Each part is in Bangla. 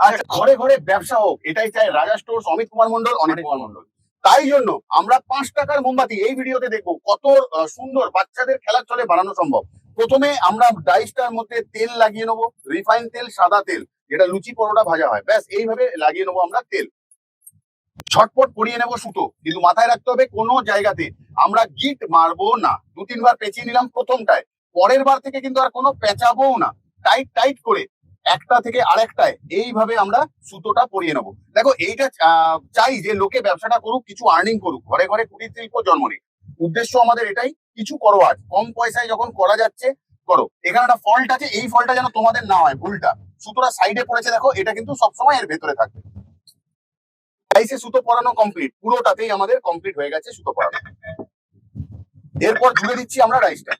আচ্ছা, ঘরে ঘরে ব্যবসা হোক, এটাই চাই রাজা স্টোর্স, অমিত কুমার মন্ডল, অনিত কুমার মন্ডল। তাই জন্য আমরা 5 টাকার মোমবাতি এই ভিডিওতে দেখবো কত সুন্দর বাচ্চাদের খেলার ছলে বানানো সম্ভব। প্রথমে আমরা ডাইসটার মধ্যে তেল লাগিয়ে নেবো, রিফাইন তেল, সাদা তেল, যেটা লুচি পরোটা ভাজা হয়, ব্যাস এইভাবে লাগিয়ে নেবো আমরা তেল। ছটপট পরিয়ে নেবো সুতো, কিন্তু মাথায় রাখতে হবে কোনো জায়গাতে আমরা গিট মারবো না। 2-3 বার পেঁচিয়ে নিলাম প্রথমটায়, পরের বার থেকে কিন্তু আর কোনো পেঁচাবো না। টাইট টাইট করে একটা থেকে আরেকটায় এইভাবে আমরা সুতোটা পরিয়ে নেবো। দেখো এইটা চাই যে লোকে ব্যবসাটা করুক, কিছু আর্নিং করুক, ঘরে ঘরে কুটির শিল্প জন্ম নিক। উদ্দেশ্য আমাদের এটাই, কিছু করো আজ, কম পয়সায় যখন করা যাচ্ছে করো। এখানে একটা ফল্ট আছে, এই ফল্টটা যেন তোমাদের না হয়, ভুলটা। সুতোটা সাইডে পড়েছে দেখো, এটা কিন্তু সবসময় এর ভেতরে থাকবে। ডাইসে সুতো পরানো কমপ্লিট, পুরোটাতেই আমাদের কমপ্লিট হয়ে গেছে সুতো পরানো। এরপর জুড়ে দিচ্ছি আমরা ডাইসটা।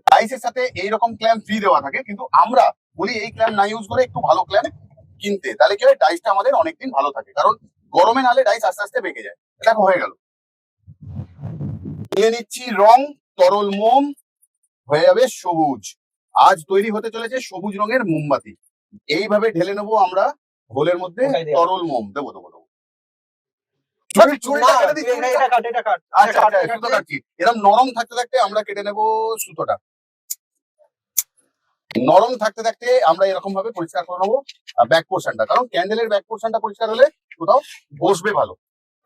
ডাইসের সাথে এইরকম ক্ল্যাম্প ফ্রি দেওয়া থাকে, কিন্তু আমরা বলি এই ক্ল্যাম্প না ইউজ করে একটু ভালো ক্ল্যাম্প কিনতে, তাহলে কি হয় ডাইসটা আমাদের অনেকদিন ভালো থাকে। কারণ গরমে নালে ডাইস আস্তে আস্তে বেঁকে যায়। দেখো হয়ে গেল। নিয়ে নিচ্ছি রং, তরল মোম, হয়ে যাবে সবুজ। আজ তৈরি হতে চলেছে সবুজ রঙের মোমবাতি। এইভাবে ঢেলে নেবো আমরা হোলের মধ্যে তরল মোম, দেবো দেবো দেবো। এরকম নরম থাকতে থাকতে আমরা কেটে নেবো সুতোটা। নরম থাকতে থাকতে আমরা এরকম ভাবে পরিষ্কার করে নেবো ব্যাক পোর্শনটা, কারণ ক্যান্ডেলের ব্যাক পোর্শনটা পরিষ্কার হলে কোথাও বসবে ভালো।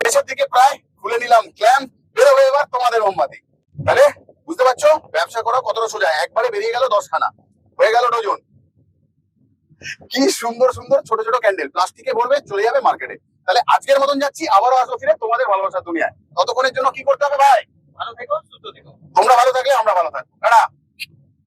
পেছন দিকে প্রায় খুলে নিলাম ক্ল্যাম্প, বেরোবে এবার তোমাদের মোমবাতি। তাহলে বুঝতে পারছো ব্যবসা করা কতটা সোজা। একবারে বেরিয়ে গেল 10 খানা, হয়ে গেল ডজন। কি সুন্দর সুন্দর ছোট ছোট ক্যান্ডেল, প্লাস্টিকে ভরবে, চলে যাবে মার্কেটে। তাহলে আজকের মতন যাচ্ছি, আবারও আসবো ফিরে তোমাদের ভালোবাসার দুনিয়ায়। ততক্ষণের জন্য কি করতে হবে ভাই? ভালো থেকো, সুস্থ থেকো। তোমরা ভালো থাকলে আমরা ভালো থাকবো। টাটা।